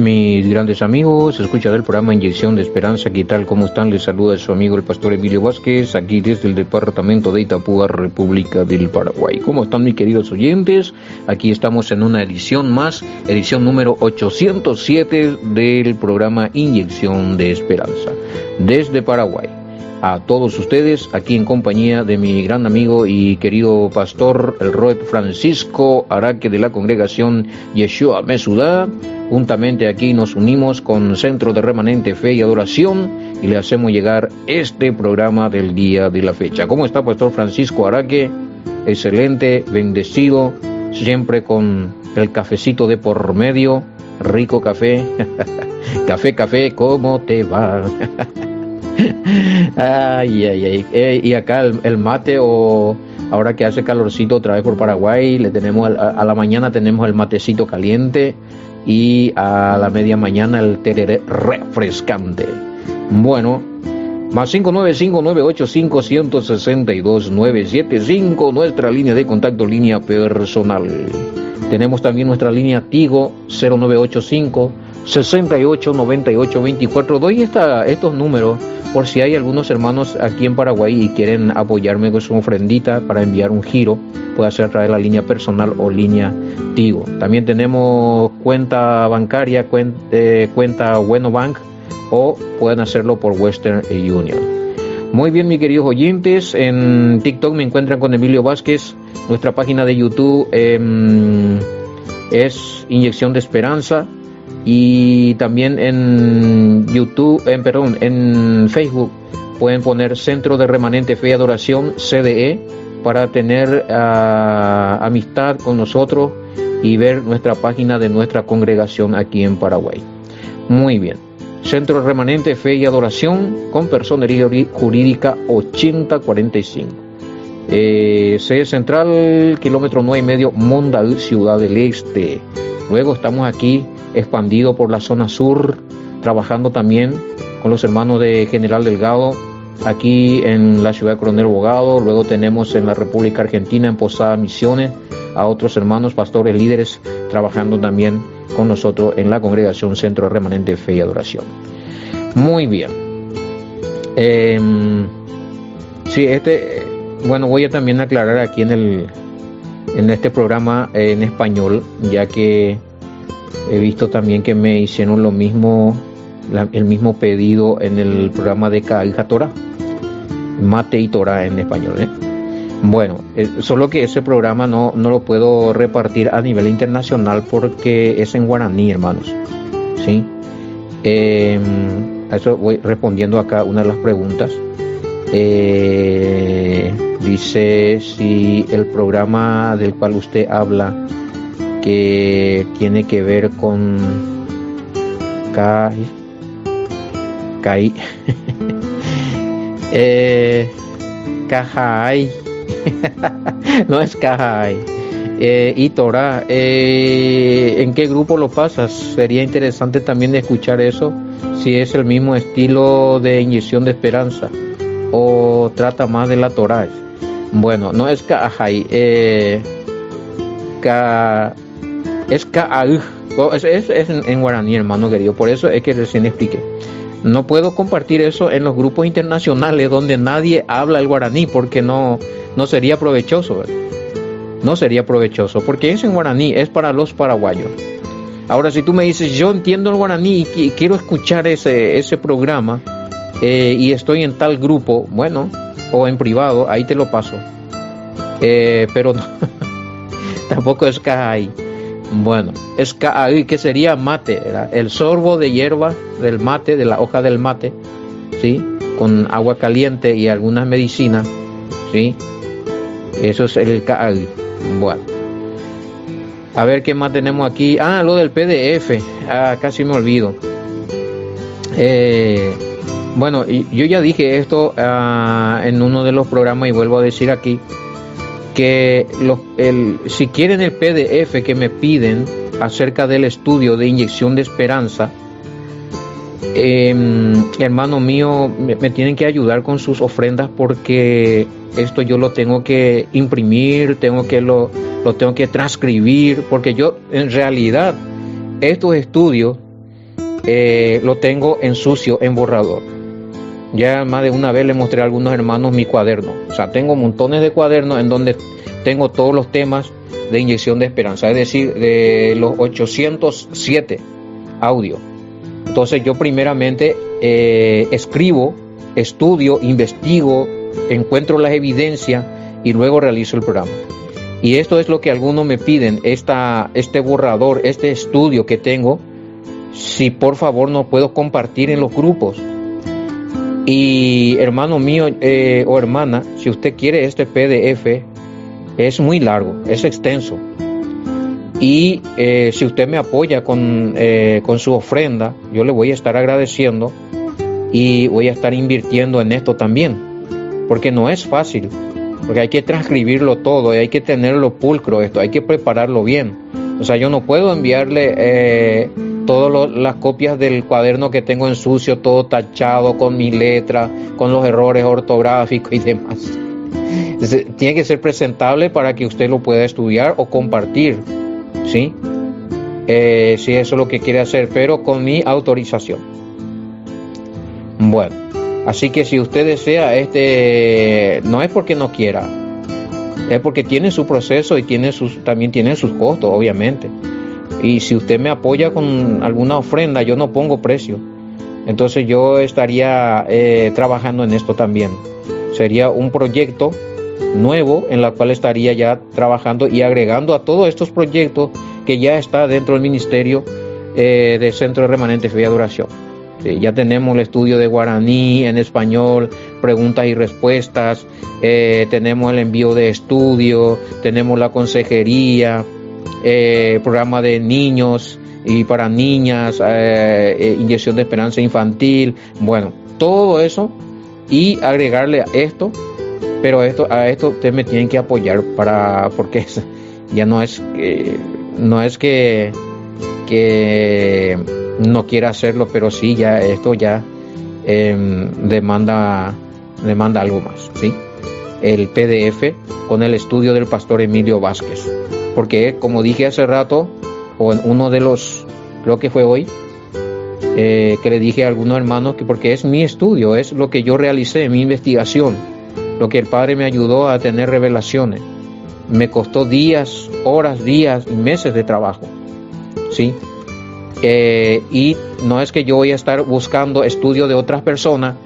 Mis grandes amigos, escucha del programa Inyección de Esperanza, ¿qué tal? ¿Cómo están? Les saluda su amigo el pastor Emilio Vázquez, aquí desde el departamento de Itapúa, República del Paraguay. ¿Cómo están mis queridos oyentes? Aquí estamos en una edición más, edición número 807 del programa Inyección de Esperanza, desde Paraguay. A todos ustedes, aquí en compañía de mi gran amigo y querido pastor, el Roet Francisco Araque de la congregación Yeshua Mesudá. Juntamente aquí nos unimos con Centro de Remanente Fe y Adoración y le hacemos llegar este programa del día de la fecha. ¿Cómo está, pastor Francisco Araque? Excelente, bendecido, siempre con el cafecito de por medio, rico café. Café, ¿cómo te va? Y acá el mate, o ahora que hace calorcito otra vez por Paraguay, le tenemos a la mañana tenemos el matecito caliente y a la media mañana el tereré refrescante. Bueno, más 595-985-162-975, nuestra línea de contacto, línea personal. Tenemos también nuestra línea Tigo 0985-689824. Doy estos números por si hay algunos hermanos aquí en Paraguay y quieren apoyarme con su ofrendita para enviar un giro, puede ser a través de la línea personal o línea Tigo. También tenemos cuenta bancaria, cuenta Bueno Bank, o pueden hacerlo por Western Union. Muy bien, mis queridos oyentes, en TikTok me encuentran con Emilio Vázquez. Nuestra página de YouTube es Inyección de Esperanza. Y también en YouTube, en Facebook pueden poner Centro de Remanente Fe y Adoración, CDE, para tener amistad con nosotros y ver nuestra página de nuestra congregación aquí en Paraguay. Muy bien. Centro de Remanente Fe y Adoración con personería jurídica 8045. Sede central, kilómetro 9,5, Mondaú, Ciudad del Este. Luego estamos aquí expandido por la zona sur, trabajando también con los hermanos de General Delgado, aquí en la ciudad de Coronel Bogado. Luego tenemos en la República Argentina, en Posada Misiones, a otros hermanos, pastores, líderes, trabajando también con nosotros en la congregación Centro de Remanente Fe y Adoración. Muy bien. Bueno, voy a también aclarar aquí en este programa en español, ya que he visto también que me hicieron lo mismo, el mismo pedido en el programa de Caija Torah, Mate y Torah en español, ¿eh? Bueno, solo que ese programa no lo puedo repartir a nivel internacional porque es en guaraní, hermanos, ¿sí? A eso voy respondiendo acá una de las preguntas. Dice si el programa del cual usted habla, que tiene que ver con Cajay, no es Cajay, y Torah, ¿en qué grupo lo pasas? Sería interesante también escuchar eso, si es el mismo estilo de Inyección de Esperanza o trata más de la Torah. Bueno, no es Cajay, es Ka'aj, es en guaraní, hermano querido, por eso es que recién expliqué. No puedo compartir eso en los grupos internacionales donde nadie habla el guaraní, porque no sería provechoso, ¿verdad? No sería provechoso, porque es en guaraní, es para los paraguayos. Ahora, si tú me dices, yo entiendo el guaraní y quiero escuchar ese programa, y estoy en tal grupo, bueno, o en privado, ahí te lo paso. Pero no, tampoco es Ka'ai. Bueno, es Ka'ai, que sería mate, ¿verdad? El sorbo de hierba del mate, de la hoja del mate, ¿sí? Con agua caliente y algunas medicinas, ¿sí? Eso es el Ka'ai. Bueno, a ver qué más tenemos aquí. Lo del PDF, casi me olvido. Bueno, yo ya dije esto en uno de los programas y vuelvo a decir aquí que si quieren el PDF que me piden acerca del estudio de Inyección de Esperanza, hermano mío, me tienen que ayudar con sus ofrendas, porque esto yo lo tengo que imprimir, lo tengo que transcribir, porque yo en realidad estos estudios lo tengo en sucio, en borrador. Ya más de una vez le mostré a algunos hermanos mi cuaderno. O sea, tengo montones de cuadernos en donde tengo todos los temas de inyección de esperanza, es decir, de los 807 audios. Entonces yo primeramente escribo, estudio, investigo, encuentro las evidencias y luego realizo el programa. Y esto es lo que algunos me piden, este borrador, este estudio que tengo, si por favor no puedo compartir en los grupos. Y hermano mío o hermana, si usted quiere este PDF, es muy largo, es extenso. Y si usted me apoya con su ofrenda, yo le voy a estar agradeciendo y voy a estar invirtiendo en esto también, porque no es fácil, porque hay que transcribirlo todo, y hay que tenerlo pulcro esto, hay que prepararlo bien. O sea, yo no puedo enviarle todas las copias del cuaderno que tengo en sucio, todo tachado, con mi letra, con los errores ortográficos y demás. Entonces, tiene que ser presentable para que usted lo pueda estudiar o compartir, ¿sí? Si eso es lo que quiere hacer, pero con mi autorización. Bueno, así que si usted desea no es porque no quiera, es porque tiene su proceso y también tiene sus costos, obviamente. Y si usted me apoya con alguna ofrenda, yo no pongo precio. Entonces yo estaría trabajando en esto también. Sería un proyecto nuevo en la cual estaría ya trabajando y agregando a todos estos proyectos que ya está dentro del ministerio del Centro de Remanente Fe y Adoración. Ya tenemos el estudio de guaraní en español, preguntas y respuestas, tenemos el envío de estudio, tenemos la consejería, programa de niños y para niñas, inyección de esperanza infantil, bueno, todo eso, y agregarle a esto, pero a esto ustedes me tienen que apoyar porque ya no es que no quiera hacerlo, pero sí, ya esto ya demanda algo más, ¿sí? El PDF con el estudio del pastor Emilio Vázquez, porque como dije hace rato, o en uno de los, creo que fue hoy, que le dije a algunos hermanos que porque es mi estudio, es lo que yo realicé, mi investigación, lo que el Padre me ayudó a tener revelaciones. Me costó días, horas, días y meses de trabajo, ¿sí? Y no es que yo voy a estar buscando estudio de otras personas,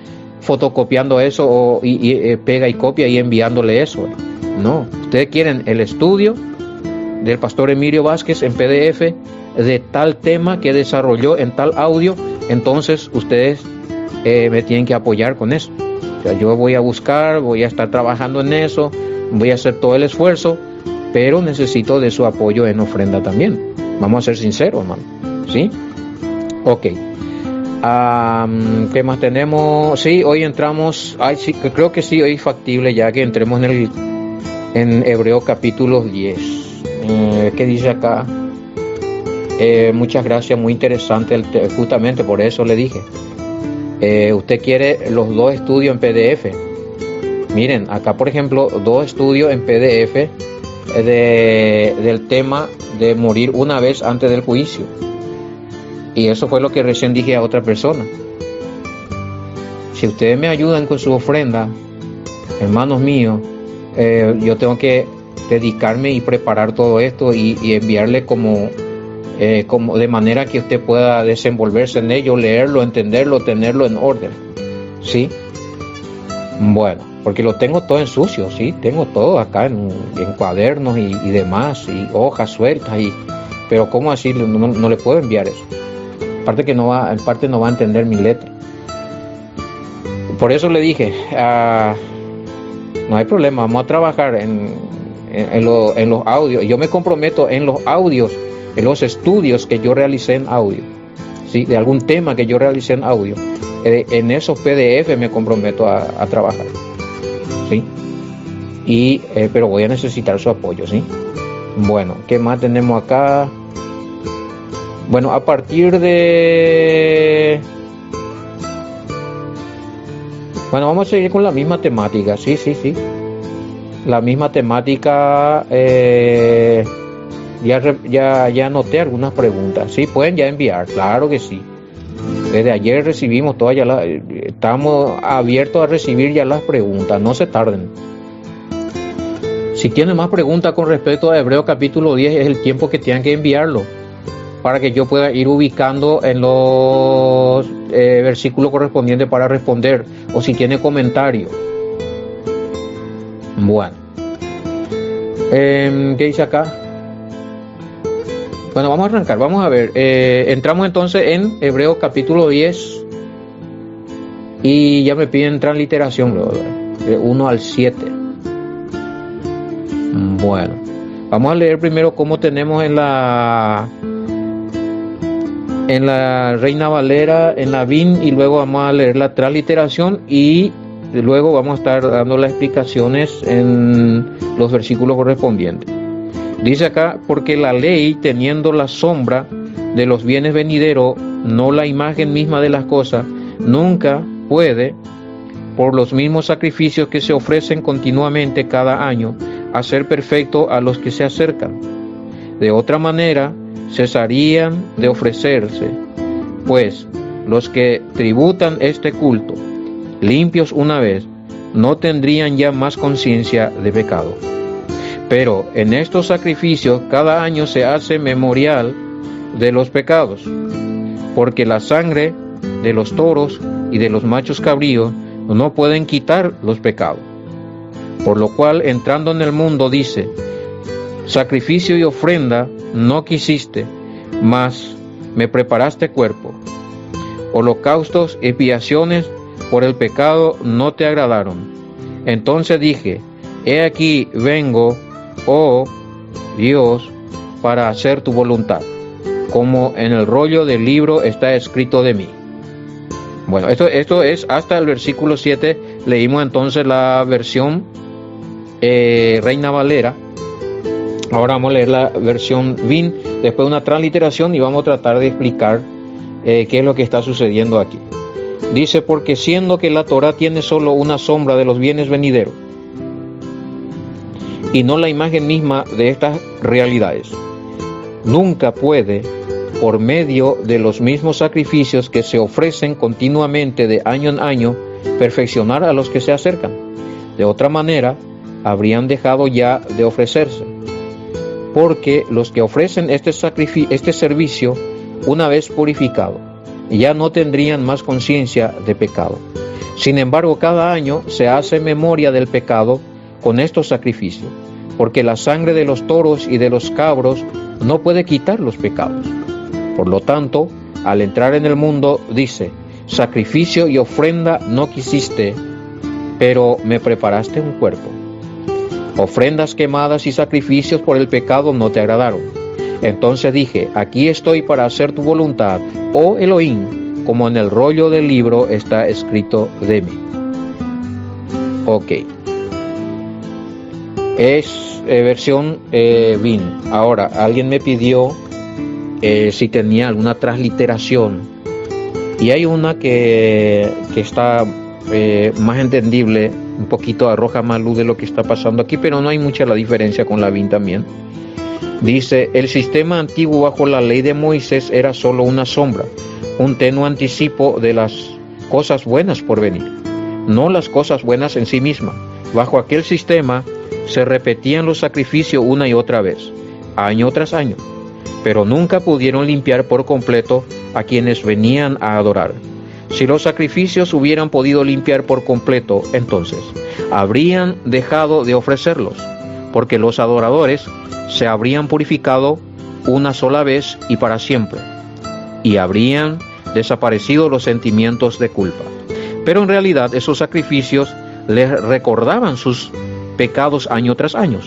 fotocopiando eso y pega y copia y enviándole eso. No, ustedes quieren el estudio del pastor Emilio Vázquez en PDF de tal tema que desarrolló en tal audio, entonces ustedes me tienen que apoyar con eso. O sea, yo voy a buscar, voy a estar trabajando en eso, voy a hacer todo el esfuerzo, pero necesito de su apoyo en ofrenda también. Vamos a ser sinceros, hermano. ¿Sí? Ok. ¿Qué más tenemos? Sí, hoy entramos. Sí, creo que sí, hoy es factible ya que entremos en Hebreo capítulo 10. ¿Qué dice acá? Muchas gracias, muy interesante. Justamente por eso le dije. Usted quiere los dos estudios en PDF. Miren, acá por ejemplo, dos estudios en PDF del tema de morir una vez antes del juicio. Y eso fue lo que recién dije a otra persona. Si ustedes me ayudan con su ofrenda, hermanos míos, yo tengo que dedicarme y preparar todo esto y enviarle como de manera que usted pueda desenvolverse en ello, leerlo, entenderlo, tenerlo en orden. ¿Sí? Bueno, porque lo tengo todo en sucio, ¿sí? Tengo todo acá en cuadernos y demás, y hojas sueltas, pero ¿cómo así? No le puedo enviar eso. Aparte que no va a entender mi letra. Por eso le dije, no hay problema, vamos a trabajar en los audios. Yo me comprometo en los audios, en los estudios que yo realicé en audio, ¿sí? De algún tema que yo realicé en audio. En esos PDF me comprometo a trabajar, ¿sí? Pero voy a necesitar su apoyo, ¿sí? Bueno, ¿qué más tenemos acá? Bueno, a partir de... Bueno, vamos a seguir con la misma temática, sí. La misma temática, ya anoté algunas preguntas, sí, pueden ya enviar, claro que sí. Desde ayer recibimos todas ya estamos abiertos a recibir ya las preguntas, no se tarden. Si tienen más preguntas con respecto a Hebreos capítulo 10, es el tiempo que tienen que enviarlo, para que yo pueda ir ubicando en los versículos correspondientes para responder, o si tiene comentario. Bueno, ¿qué dice acá? Bueno, vamos a arrancar, vamos a ver. Entramos entonces en Hebreos capítulo 10 y ya me piden transliteración, de 1 al 7. Bueno, vamos a leer primero cómo tenemos en la Reina Valera, en la VIN, y luego vamos a leer la transliteración y luego vamos a estar dando las explicaciones en los versículos correspondientes. Dice acá, porque la ley, teniendo la sombra de los bienes venideros, no la imagen misma de las cosas, nunca puede, por los mismos sacrificios que se ofrecen continuamente cada año, hacer perfecto a los que se acercan. De otra manera, cesarían de ofrecerse, pues los que tributan este culto, limpios una vez, no tendrían ya más conciencia de pecado. Pero en estos sacrificios cada año se hace memorial de los pecados, porque la sangre de los toros y de los machos cabríos no pueden quitar los pecados. Por lo cual, entrando en el mundo, dice: sacrificio y ofrenda no quisiste, mas me preparaste cuerpo. Holocaustos y expiaciones por el pecado no te agradaron. Entonces dije: he aquí vengo, oh Dios, para hacer tu voluntad, como en el rollo del libro está escrito de mí. Bueno, esto es hasta el versículo 7. Leímos entonces la versión Reina Valera. Ahora vamos a leer la versión VIN, después una transliteración, y vamos a tratar de explicar qué es lo que está sucediendo aquí. Dice: porque siendo que la Torá tiene solo una sombra de los bienes venideros, y no la imagen misma de estas realidades, nunca puede, por medio de los mismos sacrificios que se ofrecen continuamente de año en año, perfeccionar a los que se acercan. De otra manera, habrían dejado ya de ofrecerse, porque los que ofrecen este servicio, una vez purificado, ya no tendrían más conciencia de pecado. Sin embargo, cada año se hace memoria del pecado con estos sacrificios, porque la sangre de los toros y de los cabros no puede quitar los pecados. Por lo tanto, al entrar en el mundo, dice: sacrificio y ofrenda no quisiste, pero me preparaste un cuerpo. Ofrendas quemadas y sacrificios por el pecado no te agradaron. Entonces dije: aquí estoy para hacer tu voluntad, oh Elohim, como en el rollo del libro está escrito de mí. Ok. Es versión VIN. Ahora, alguien me pidió si tenía alguna transliteración, y hay una que está más entendible, un poquito arroja más luz de lo que está pasando aquí, pero no hay mucha la diferencia con la VIN también. Dice: el sistema antiguo bajo la ley de Moisés era solo una sombra, un tenue anticipo de las cosas buenas por venir, no las cosas buenas en sí mismas. Bajo aquel sistema se repetían los sacrificios una y otra vez, año tras año, pero nunca pudieron limpiar por completo a quienes venían a adorar. Si los sacrificios hubieran podido limpiar por completo, entonces habrían dejado de ofrecerlos, porque los adoradores se habrían purificado una sola vez y para siempre, y habrían desaparecido los sentimientos de culpa. Pero en realidad esos sacrificios les recordaban sus pecados año tras año,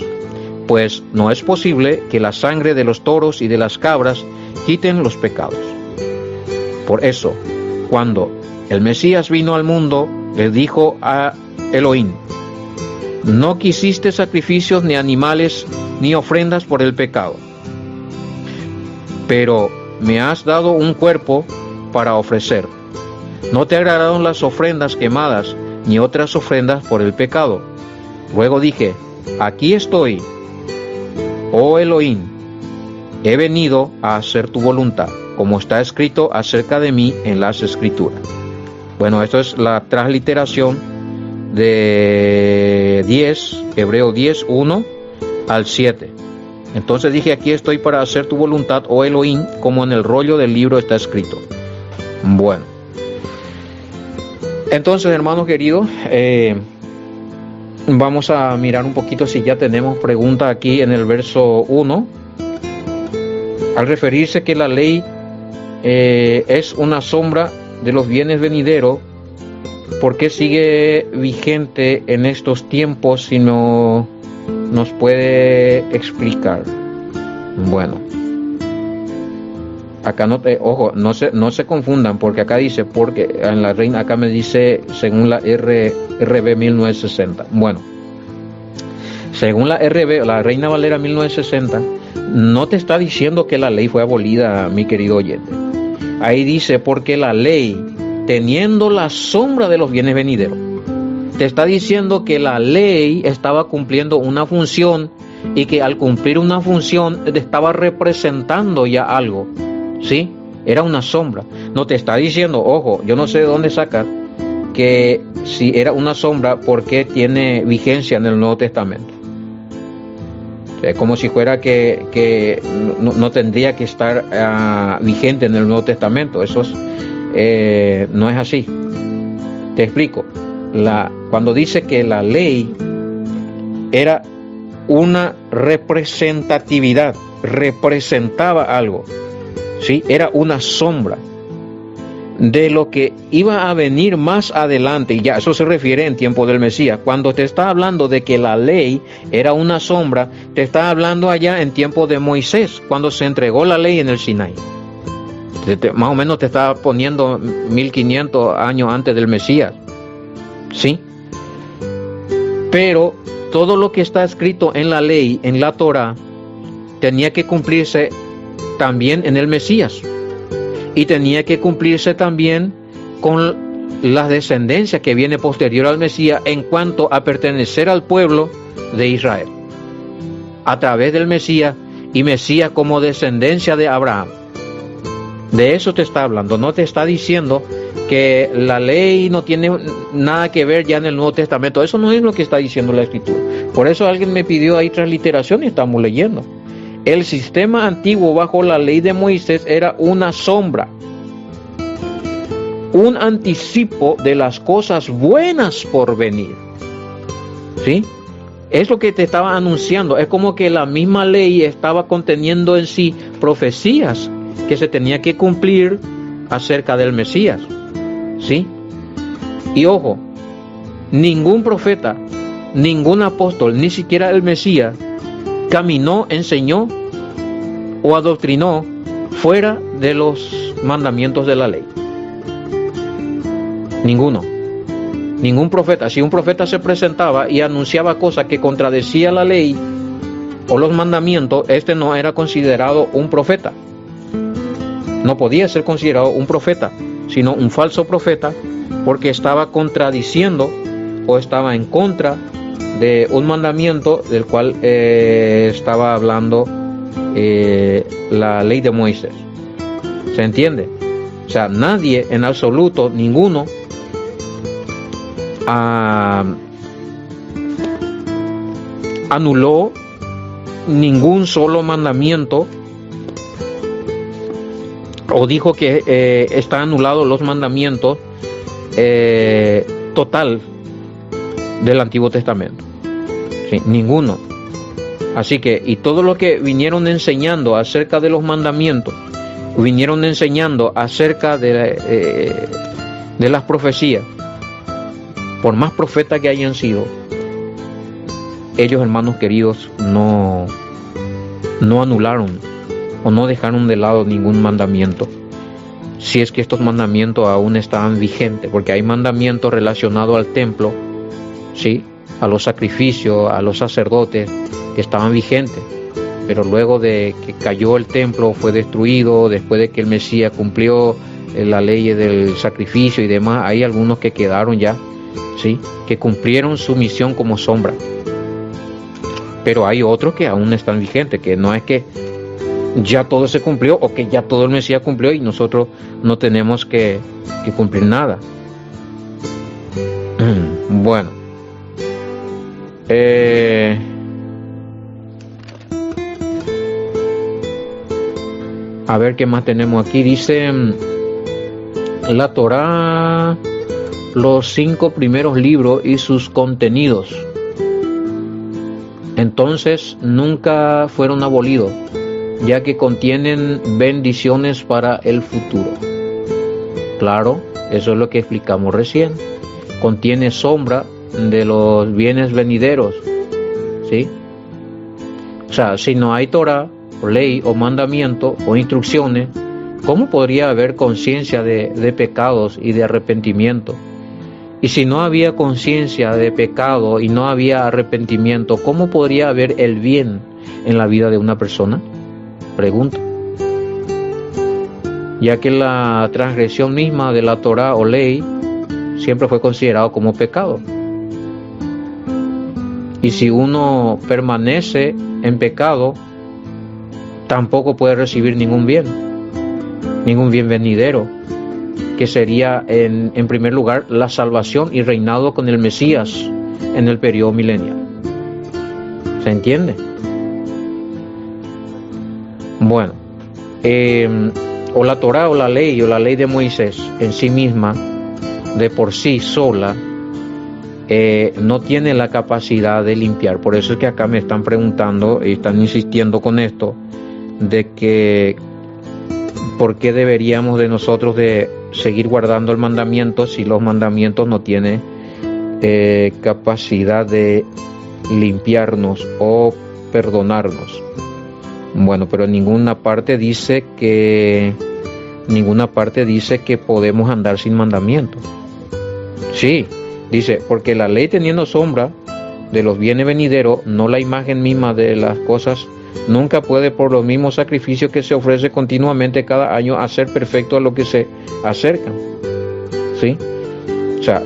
pues no es posible que la sangre de los toros y de las cabras quiten los pecados. Por eso, cuando el Mesías vino al mundo, le dijo a Elohim: no quisiste sacrificios ni animales ni ofrendas por el pecado, pero me has dado un cuerpo para ofrecer. No te agradaron las ofrendas quemadas ni otras ofrendas por el pecado. Luego dije: aquí estoy, oh Elohim, he venido a hacer tu voluntad. como está escrito acerca de mí en las Escrituras. Bueno, esto es la transliteración de Hebreo 10, 1 al 7. Entonces dije, aquí estoy para hacer tu voluntad, oh Elohim, como en el rollo del libro está escrito. Bueno, entonces, hermanos queridos, vamos a mirar un poquito si ya tenemos pregunta aquí en el verso 1. Al referirse que la ley es una sombra de los bienes venideros, ¿por qué sigue vigente en estos tiempos si no nos puede explicar? Bueno, acá no se confundan, porque acá dice, porque en la Reina, acá me dice según la RB 1960. Bueno, según la RB, la Reina Valera 1960, no te está diciendo que la ley fue abolida, mi querido oyente. Ahí dice, porque la ley, teniendo la sombra de los bienes venideros, te está diciendo que la ley estaba cumpliendo una función y que al cumplir una función estaba representando ya algo, ¿sí? Era una sombra. No te está diciendo, ojo, yo no sé de dónde sacar que si era una sombra, ¿por qué tiene vigencia en el Nuevo Testamento? Es como si fuera que no tendría que estar vigente en el Nuevo Testamento. Eso no es así. Te explico. Cuando dice que la ley era una representatividad, representaba algo, ¿sí? Era una sombra de lo que iba a venir más adelante, y ya eso se refiere en tiempo del Mesías. Cuando te está hablando de que la ley era una sombra, te está hablando allá en tiempo de Moisés, cuando se entregó la ley en el Sinaí. Más o menos te está poniendo 1500 años antes del Mesías, ¿sí? Pero todo lo que está escrito en la ley, en la Torá, tenía que cumplirse también en el Mesías. Y tenía que cumplirse también con la descendencia que viene posterior al Mesías en cuanto a pertenecer al pueblo de Israel, a través del Mesías, y Mesías como descendencia de Abraham. De eso te está hablando. No te está diciendo que la ley no tiene nada que ver ya en el Nuevo Testamento. Eso no es lo que está diciendo la Escritura. Por eso alguien me pidió ahí transliteración y estamos leyendo. El sistema antiguo bajo la ley de Moisés era una sombra, un anticipo de las cosas buenas por venir, ¿sí? Es lo que te estaba anunciando. Es como que la misma ley estaba conteniendo en sí profecías que se tenía que cumplir acerca del Mesías, ¿sí? Y ojo, ningún profeta, ningún apóstol, ni siquiera el Mesías caminó, enseñó o adoctrinó fuera de los mandamientos de la ley. Ninguno. Ningún profeta. Si un profeta se presentaba y anunciaba cosas que contradecía la ley o los mandamientos, este no era considerado un profeta. No podía ser considerado un profeta, sino un falso profeta, porque estaba contradiciendo o estaba en contra de un mandamiento del cual estaba hablando la ley de Moisés. ¿Se entiende? O sea, nadie en absoluto, ninguno, anuló ningún solo mandamiento o dijo que están anulados los mandamientos total del Antiguo Testamento. Sí, ninguno. Así que, y todo lo que vinieron enseñando acerca de los mandamientos, vinieron enseñando acerca de las profecías, por más profetas que hayan sido, ellos, hermanos queridos, no anularon o no dejaron de lado ningún mandamiento, si es que estos mandamientos aún estaban vigentes, porque hay mandamientos relacionados al templo, ¿sí?, a los sacrificios, a los sacerdotes, que estaban vigentes, pero luego de que cayó el templo, fue destruido, después de que el Mesías cumplió la ley del sacrificio y demás, hay algunos que quedaron ya, ¿sí?, que cumplieron su misión como sombra, pero hay otros que aún están vigentes, que no es que ya todo se cumplió o que ya todo el Mesías cumplió y nosotros no tenemos que cumplir nada. Bueno, a ver qué más tenemos aquí. Dice la Torá, los 5 primeros libros y sus contenidos, entonces nunca fueron abolidos, ya que contienen bendiciones para el futuro. Claro, eso es lo que explicamos recién. Contiene sombra de los bienes venideros, ¿sí? O sea, si no hay Torá, ley o mandamiento o instrucciones, ¿cómo podría haber conciencia de pecados y de arrepentimiento? Y si no había conciencia de pecado y no había arrepentimiento, ¿cómo podría haber el bien en la vida de una persona? Pregunto. Ya que la transgresión misma de la Torá o ley siempre fue considerado como pecado. Y si uno permanece en pecado, tampoco puede recibir ningún bien venidero, que sería en primer lugar la salvación y reinado con el Mesías en el periodo milenial. ¿Se entiende? Bueno, o la Torá o la ley de Moisés en sí misma, de por sí sola, no tiene la capacidad de limpiar. Por eso es que acá me están preguntando y están insistiendo con esto, de que ¿por qué deberíamos de nosotros de seguir guardando el mandamiento si los mandamientos no tienen capacidad de limpiarnos o perdonarnos? Bueno, pero en ninguna parte dice que podemos andar sin mandamiento. Sí, dice, porque la ley, teniendo sombra de los bienes venideros, no la imagen misma de las cosas, nunca puede, por los mismos sacrificios que se ofrece continuamente cada año, hacer perfecto a lo que se acercan. ¿Sí? O sea,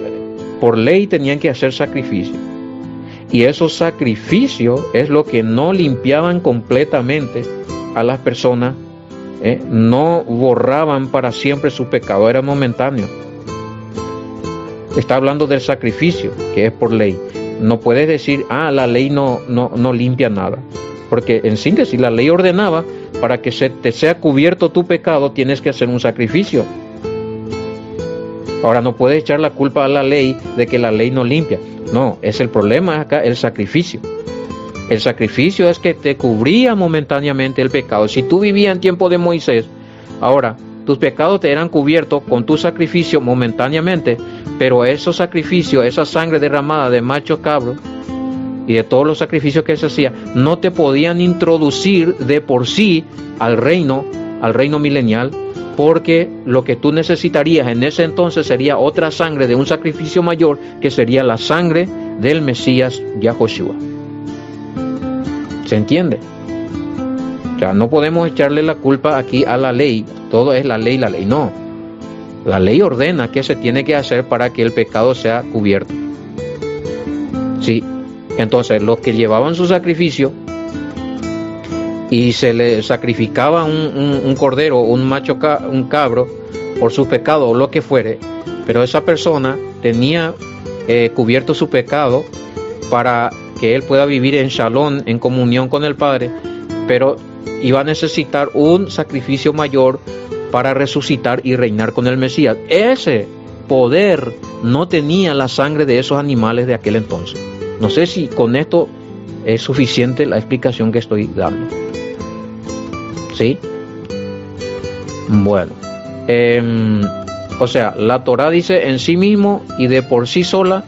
por ley tenían que hacer sacrificios. Y esos sacrificios es lo que no limpiaban completamente a las personas, no borraban para siempre su pecado, era momentáneo. Está hablando del sacrificio, que es por ley. No puedes decir, la ley no limpia nada. Porque en síntesis la ley ordenaba, para que te sea cubierto tu pecado, tienes que hacer un sacrificio. Ahora no puedes echar la culpa a la ley de que la ley no limpia. No, es el problema acá, el sacrificio. El sacrificio es que te cubría momentáneamente el pecado. Si tú vivías en tiempo de Moisés, ahora tus pecados te eran cubiertos con tu sacrificio momentáneamente, pero esos sacrificios, esa sangre derramada de macho cabro y de todos los sacrificios que se hacía, no te podían introducir de por sí al reino milenial, porque lo que tú necesitarías en ese entonces sería otra sangre de un sacrificio mayor, que sería la sangre del Mesías Yahoshua. ¿Se entiende? O sea, no podemos echarle la culpa aquí a la ley. Todo es la ley. No. La ley ordena qué se tiene que hacer para que el pecado sea cubierto. Sí. Entonces, los que llevaban su sacrificio y se le sacrificaba un cordero, un macho, un cabro, por su pecado o lo que fuere, pero esa persona tenía cubierto su pecado para que él pueda vivir en shalom, en comunión con el Padre, pero iba a necesitar un sacrificio mayor para resucitar y reinar con el Mesías. Ese poder no tenía la sangre de esos animales de aquel entonces. No sé si con esto es suficiente la explicación que estoy dando. ¿Sí? Bueno, o sea, la Torá dice en sí mismo y de por sí sola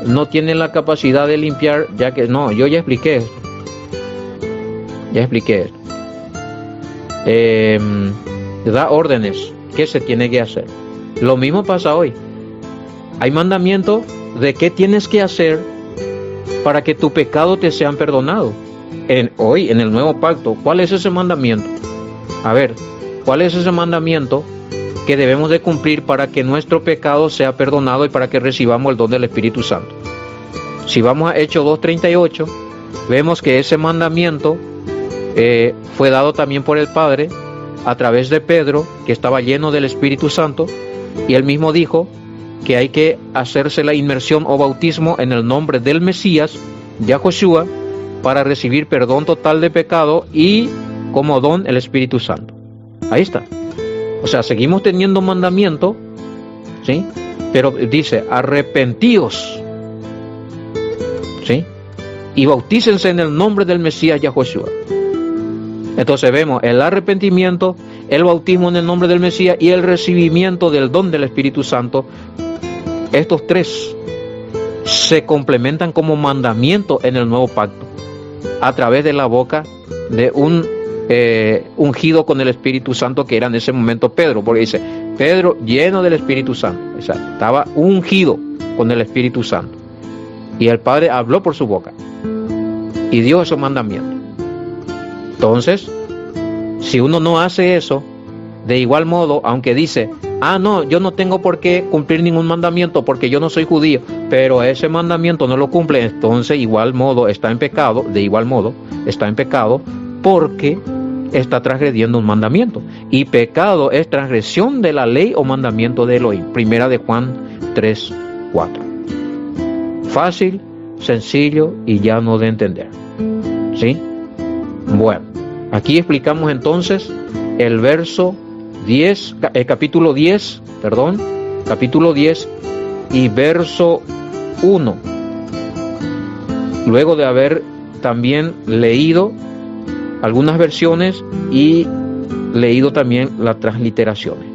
no tiene la capacidad de limpiar, ya que no, yo ya expliqué esto. Da órdenes que se tiene que hacer. Lo mismo pasa hoy. Hay mandamientos de qué tienes que hacer para que tu pecado te sean perdonados. Hoy, en el nuevo pacto, ¿cuál es ese mandamiento? A ver, ¿cuál es ese mandamiento que debemos de cumplir para que nuestro pecado sea perdonado y para que recibamos el don del Espíritu Santo? Si vamos a Hechos 2:38, vemos que ese mandamiento fue dado también por el Padre a través de Pedro, que estaba lleno del Espíritu Santo, y él mismo dijo que hay que hacerse la inmersión o bautismo en el nombre del Mesías, Yahoshua, para recibir perdón total de pecado y como don el Espíritu Santo. Ahí está. O sea, seguimos teniendo mandamiento, ¿sí? Pero dice, arrepentíos, ¿sí? Y bautícense en el nombre del Mesías Yahoshua. Entonces vemos el arrepentimiento, el bautismo en el nombre del Mesías y el recibimiento del don del Espíritu Santo. Estos tres se complementan como mandamiento en el nuevo pacto a través de la boca de un ungido con el Espíritu Santo, que era en ese momento Pedro, porque dice, Pedro lleno del Espíritu Santo, o sea, estaba ungido con el Espíritu Santo, y el Padre habló por su boca y dio esos mandamientos. Entonces, si uno no hace eso, de igual modo, aunque dice, no, yo no tengo por qué cumplir ningún mandamiento porque yo no soy judío, pero ese mandamiento no lo cumple, entonces igual modo está en pecado, de igual modo está en pecado, porque está transgrediendo un mandamiento. Y pecado es transgresión de la ley o mandamiento de Elohim. Primera de Juan 3:4. Fácil, sencillo y llano de entender. ¿Sí? Bueno, aquí explicamos entonces el verso 10, capítulo 10 y verso 1. Luego de haber también leído algunas versiones y leído también las transliteraciones.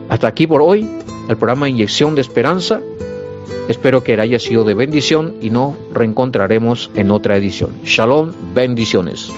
Hasta aquí por hoy el programa Inyección de Esperanza. Espero que haya sido de bendición y nos reencontraremos en otra edición. Shalom, bendiciones.